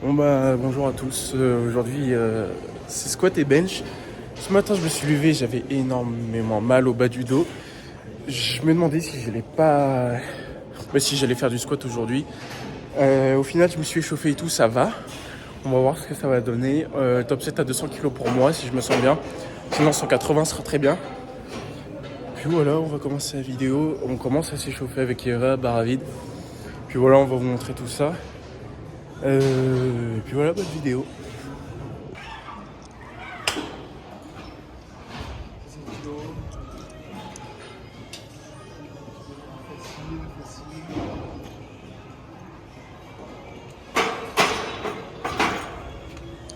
Bon bah bonjour à tous, aujourd'hui c'est squat et bench. Ce matin je me suis levé, j'avais énormément mal au bas du dos. Je me demandais si j'allais pas... si j'allais faire du squat aujourd'hui. Au final je me suis échauffé et tout, ça va. On va voir ce que ça va donner. Top 7 à 200 kg pour moi si je me sens bien. Sinon 180 sera très bien. Puis voilà, on va commencer la vidéo. On commence à s'échauffer avec Eva, barre à vide. Puis voilà, on va vous montrer tout ça. Et puis voilà, bonne vidéo.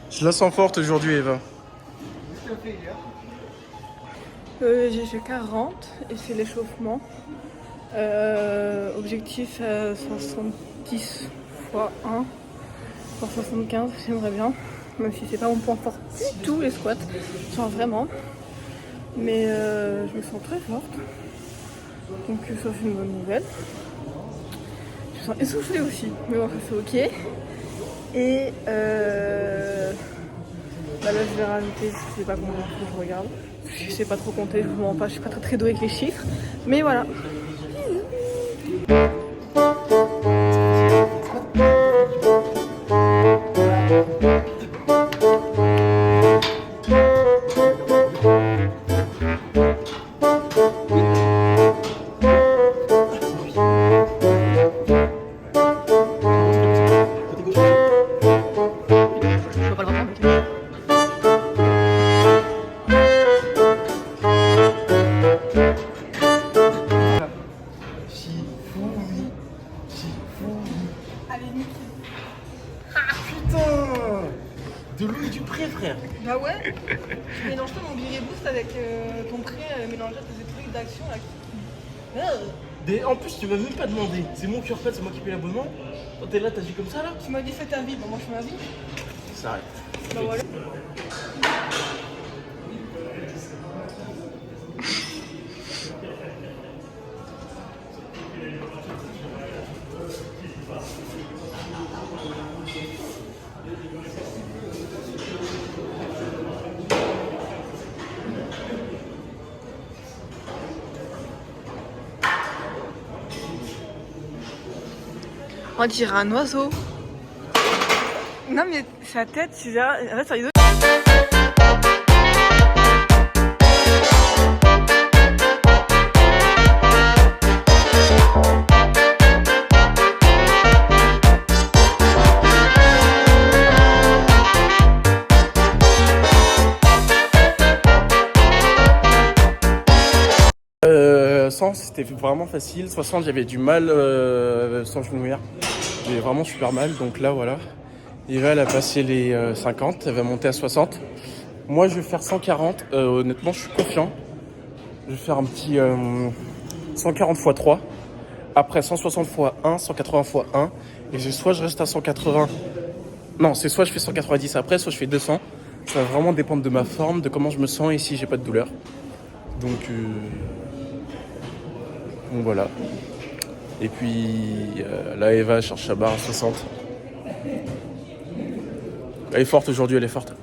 Je la sens forte aujourd'hui, Eva. J'ai fait 40 et c'est l'échauffement. Objectif 70 x 1 pour 75, j'aimerais bien. Même si c'est pas mon point fort du tout les squats, genre vraiment. Mais je me sens très forte. Donc ça c'est une bonne nouvelle. Je me sens essoufflée aussi, mais bon ça c'est ok. Et là je vais rajouter, je sais pas combien, faut que je regarde. Je sais pas trop compter, je vous mens pas, je suis pas très douée avec les chiffres. Mais voilà. De l'eau et du pré, frère. Bah ouais. Tu mélanges pas mon Biri Boost avec ton pré mélangé à tes trucs d'action là. En plus, tu m'as même pas demandé. C'est mon cœur fait, c'est moi qui paye l'abonnement. Quand t'es là, t'as dit comme ça là. Tu m'as dit fais ta vie, bah moi je fais ma vie. Ça arrête. Bah voilà. On dirait un oiseau. Non mais sa tête, tu verras. En fait, ça rigole. C'était vraiment facile. 60, j'avais du mal sans genouillère. J'avais vraiment super mal. Donc là, voilà. Eva, elle a passé les 50. Elle va monter à 60. Moi, je vais faire 140. Honnêtement, je suis confiant. Je vais faire un petit 140 x 3. Après 160 x 1, 180 x 1. Et soit je reste à 180. Non, c'est soit je fais 190 après, soit je fais 200. Ça va vraiment dépendre de ma forme, de comment je me sens et si j'ai pas de douleur. Donc voilà. Et puis là, Eva cherche sa barre à 60. Elle est forte aujourd'hui, elle est forte.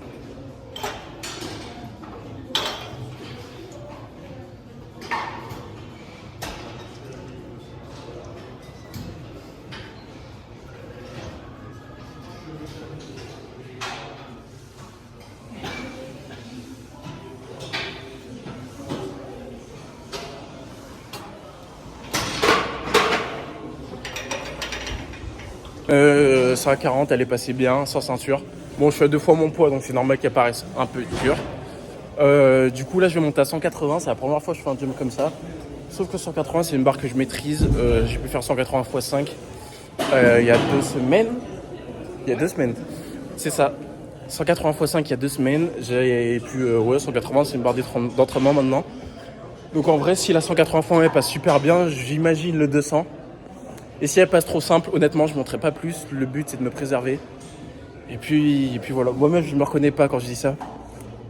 Ça à 40, elle est passée bien, sans ceinture. Bon, je fais 2 fois mon poids, donc c'est normal qu'elle paraisse un peu dure. Du coup, là, je vais monter à 180. C'est la première fois que je fais un jump comme ça. Sauf que 180, c'est une barre que je maîtrise. J'ai pu faire 180 x 5 il y a 2 semaines. Il y a 2 semaines. C'est ça. 180 x 5 il y a 2 semaines. J'ai pu... 180, c'est une barre d'entraînement maintenant. Donc en vrai, si la 180 x 1 elle passe super bien, j'imagine le 200. Et si elle passe trop simple, honnêtement, je ne monterai pas plus. Le but, c'est de me préserver. Et puis voilà. Moi-même, je ne me reconnais pas quand je dis ça.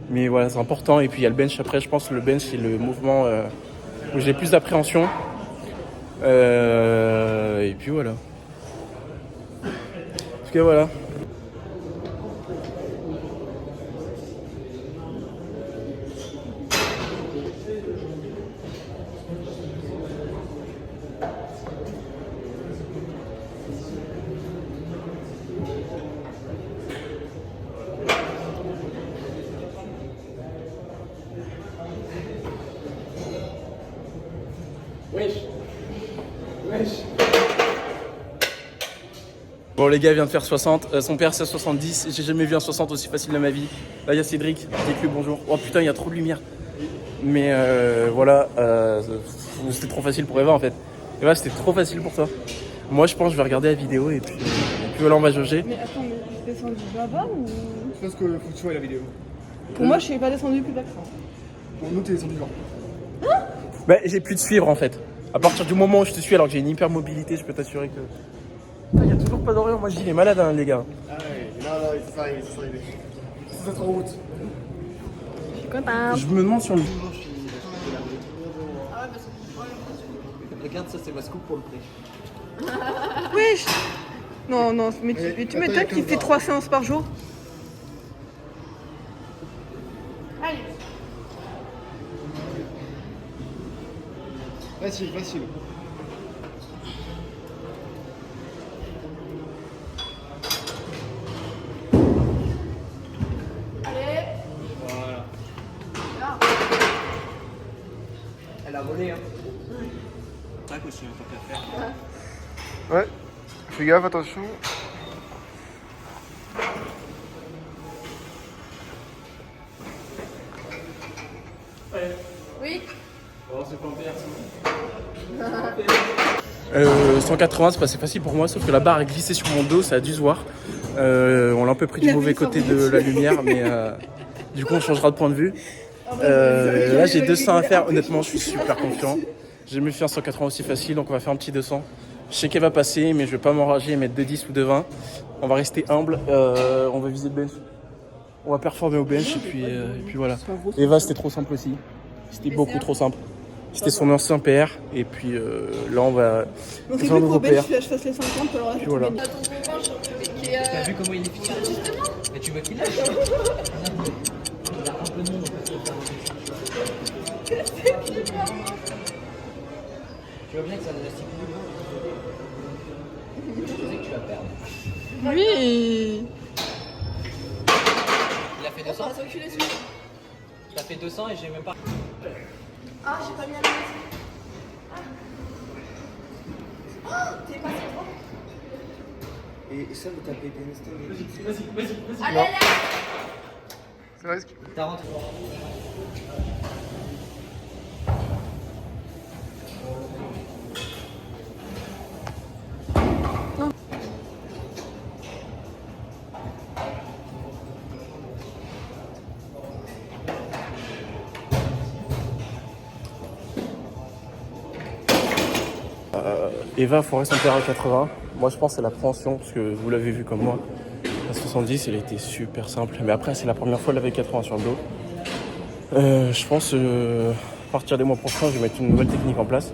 Mais voilà, c'est important. Et puis il y a le bench après. Je pense que le bench, c'est le mouvement où j'ai plus d'appréhension. Et puis voilà. En tout cas, voilà. Bon les gars vient de faire 60, son père c'est 70, j'ai jamais vu un 60 aussi facile de ma vie. Là il y a Cédric, dites-lui bonjour. Oh putain il y a trop de lumière. Mais voilà, c'était trop facile pour Eva en fait. Eva c'était trop facile pour toi. Moi je pense que je vais regarder la vidéo et puis voilà on va jauger. Mais attends, mais je descendu là-bas ou... Je pense qu'il faut que tu vois la vidéo. Pour moi je suis pas descendu plus bas que ça. Pour nous, t'es descendu là. Bah j'ai plus de suivre en fait. À partir du moment où je te suis alors que j'ai une hyper mobilité, je peux t'assurer que... Il y a toujours pas d'Orient, moi je dis il est malade hein, les gars. Ah ouais, non, c'est ça, c'est ça. C'est cette route. Je suis contente. Je me demande si on le... Regarde, ça c'est ma scoop pour le prix. Wesh. Non, non, mais tu m'étonnes qu'il fait 3 séances par jour. Facile, facile. Voilà. Elle a volé, hein. Tac aussi, hein, tant qu'à faire. Ouais. Fais gaffe, attention. Oui. 180 c'est passé facile pour moi, sauf que la barre est glissée sur mon dos, ça a dû se voir. On l'a un peu pris du mauvais côté de la lumière, mais du coup on changera de point de vue. Là j'ai 200 à faire, honnêtement je suis super confiant. J'ai jamais fait un 180 aussi facile, donc on va faire un petit 200. Je sais qu'elle va passer, mais je vais pas m'enrager et mettre 2,10 ou 2,20. On va rester humble, on va viser le bench. On va performer au bench et puis voilà. Eva c'était trop simple aussi, c'était beaucoup trop simple. C'était son ancien PR et puis là on va Donc c'est faire un plus nouveau qu'au bench, PR. je fasse les 50, alors là Puis voilà. T'as vu comment il est efficace? Mais tu vois qu'il lâche. Il a un peu de monde en fait. Tu vois bien que ça élastique plus gros. Je sais que tu vas perdre. Oui. Il a fait 200. Il a fait 200 et j'ai même pas. Ah, j'ai pas mis la main. Ah. Oh, t'es passé trop. Et ça, vous tapez bien. Vas-y. Allez, allez. C'est risque. T'as rentré. Eva Forêt son père à 80. Moi je pense que c'est l'appréhension parce que vous l'avez vu comme moi. À 70 elle était super simple. Mais après c'est la première fois qu'elle avait 80 sur le dos. Je pense à partir des mois prochains je vais mettre une nouvelle technique en place.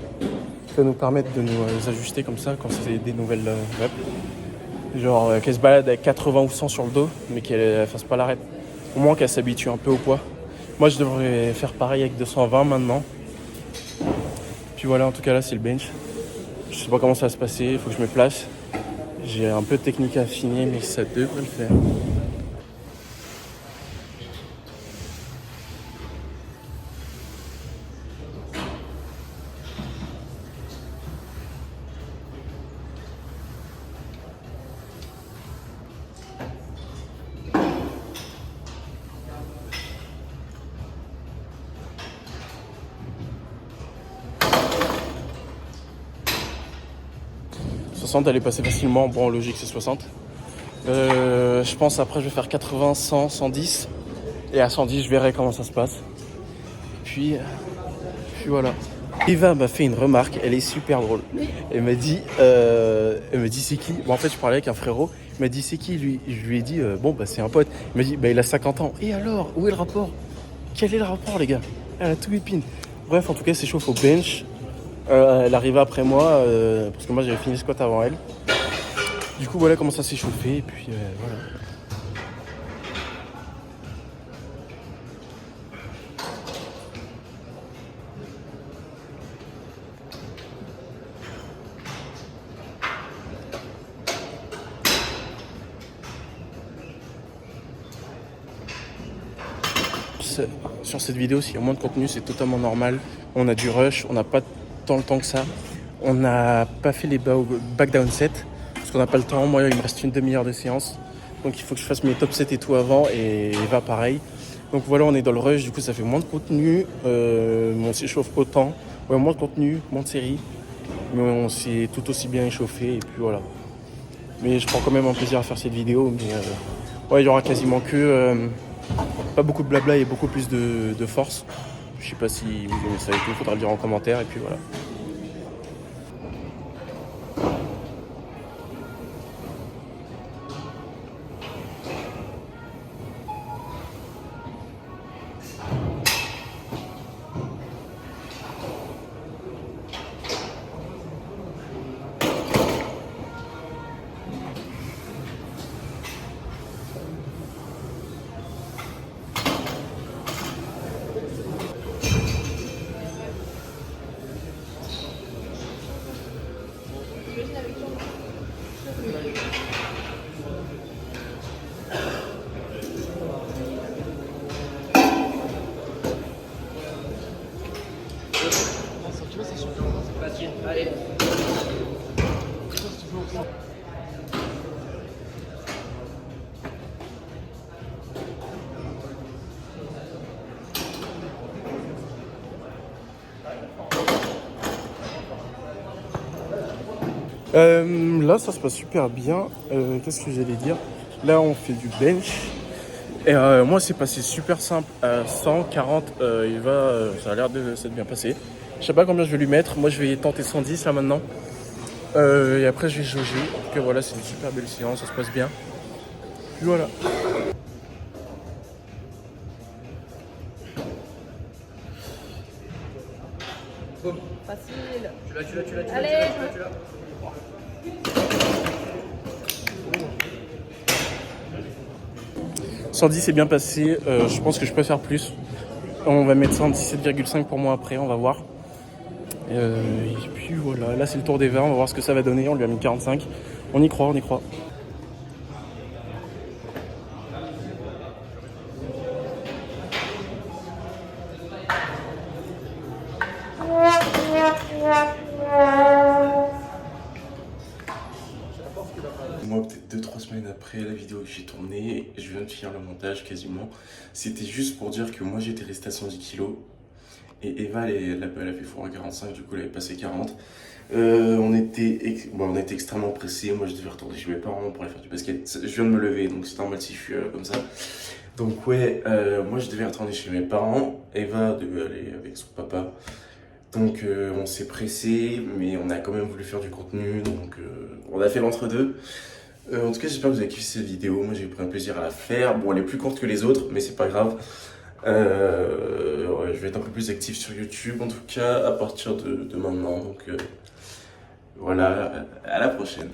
Qui va nous permettre de nous ajuster comme ça quand c'est des nouvelles reps. Genre qu'elle se balade avec 80 ou 100 sur le dos mais qu'elle fasse pas l'arrêt. Au moins qu'elle s'habitue un peu au poids. Moi je devrais faire pareil avec 220 maintenant. Puis voilà en tout cas là c'est le bench. Je sais pas comment ça va se passer, il faut que je me place. J'ai un peu de technique à affiner, mais ça devrait le faire. Elle est passée facilement, bon logique c'est 60. Je pense après je vais faire 80, 100, 110 et à 110 je verrai comment ça se passe. Puis voilà. Eva m'a fait une remarque, elle est super drôle. Elle m'a dit c'est qui? Bon en fait je parlais avec un frérot, il m'a dit c'est qui lui? Je lui ai dit bon bah c'est un pote. Il m'a dit bah il a 50 ans. Et alors, où est le rapport? Quel est le rapport les gars? Elle a tout épine. Bref en tout cas c'est chauffe au bench. Elle arrivait après moi parce que moi j'avais fini le squat avant elle. Du coup voilà comment ça s'est chauffé et puis voilà. Sur cette vidéo s'il y a moins de contenu c'est totalement normal. On a du rush, on n'a pas tant le temps que ça. On n'a pas fait les back down 7 parce qu'on n'a pas le temps. Moi, il me reste une demi-heure de séance. Donc il faut que je fasse mes top 7 et tout avant et Eva pareil. Donc voilà, on est dans le rush, du coup ça fait moins de contenu. On s'échauffe autant. Ouais, moins de contenu, moins de séries. Mais on s'est tout aussi bien échauffé et puis voilà. Mais je prends quand même un plaisir à faire cette vidéo. Mais ouais, il y aura quasiment que pas beaucoup de blabla et beaucoup plus de force. Je sais pas si vous aimez ça et tout, faudra le dire en commentaire et puis voilà. Facile, allez. Là ça se passe super bien. Qu'est-ce que j'allais dire? Là on fait du bench. Et moi c'est passé super simple à 140. Ça a l'air de s'être bien passé. Je sais pas combien je vais lui mettre. Moi je vais tenter 110 là maintenant. Et après je vais jauger. En tout cas voilà, c'est une super belle séance, ça se passe bien. Puis voilà. Facile. Tu l'as. Allez. 110 c'est bien passé. Je pense que je peux faire plus. On va mettre 117,5 pour moi après, on va voir. Et puis voilà, là c'est le tour des 20, on va voir ce que ça va donner. On lui a mis 45. On y croit, on y croit. Moi, peut-être 2-3 semaines après la vidéo que j'ai tournée, je viens de finir le montage quasiment. C'était juste pour dire que moi j'étais resté à 110 kg et Eva elle a fait four à 45, du coup elle avait passé 40. On était extrêmement pressés. Moi je devais retourner chez mes parents pour aller faire du basket. Je viens de me lever donc c'est normal si je suis comme ça. Donc ouais, moi je devais retourner chez mes parents. Eva devait aller avec son papa. Donc on s'est pressé, mais on a quand même voulu faire du contenu, donc on a fait l'entre-deux. En tout cas, j'espère que vous avez kiffé cette vidéo. Moi, j'ai pris un plaisir à la faire. Bon, elle est plus courte que les autres, mais c'est pas grave. Ouais, je vais être un peu plus actif sur YouTube, en tout cas, à partir de maintenant. Donc voilà, à la prochaine.